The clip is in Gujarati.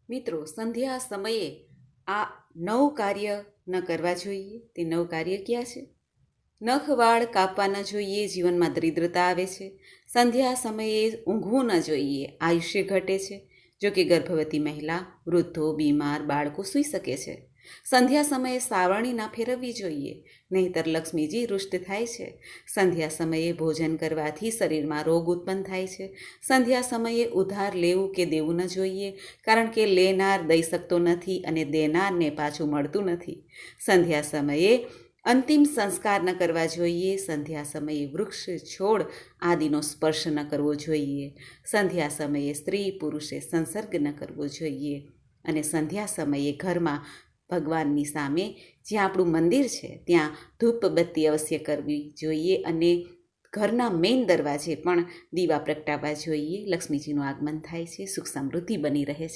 મિત્રો, સંધ્યા સમયે આ 9 કાર્ય ન કરવા જોઈએ. તે 9 કાર્ય ક્યાં છે? નખ વાળ કાપવા ન જોઈએ, જીવનમાં દરિદ્રતા આવે છે. સંધ્યા સમયે ઊંઘવું ન જોઈએ, આયુષ્ય ઘટે છે. જો કે ગર્ભવતી મહિલા, વૃદ્ધો, બીમાર, બાળકો સૂઈ શકે છે. સંધ્યા સમયે સાવરણી ના ફેરવવી જોઈએ, નહીંતર લક્ષ્મીજી રૂષ્ટ થાય છે. સંધ્યા સમયે ભોજન કરવાથી શરીરમાં રોગ ઉત્પન્ન થાય છે. સંધ્યા સમયે ઉધાર લેવું કે દેવું ન જોઈએ, કારણ કે લેનાર દઈ શકતો નથી અને દેનારને પાછું મળતું નથી. સંધ્યા સમયે અંતિમ સંસ્કાર ન કરવા જોઈએ. સંધ્યા સમયે વૃક્ષ, છોડ આદિનો સ્પર્શ ન કરવો જોઈએ. સંધ્યા સમયે સ્ત્રી પુરુષે સંસર્ગ ન કરવો જોઈએ. અને સંધ્યા સમયે ઘરમાં ભગવાનની સામે જ્યાં આપણું મંદિર છે ત્યાં ધૂપ બત્તી અવશ્ય કરવી જોઈએ અને ઘરના મેઇન દરવાજે પણ દીવા પ્રગટાવવા જોઈએ. લક્ષ્મીજીનું આગમન થાય છે, સુખ સમૃદ્ધિ બની રહે છે.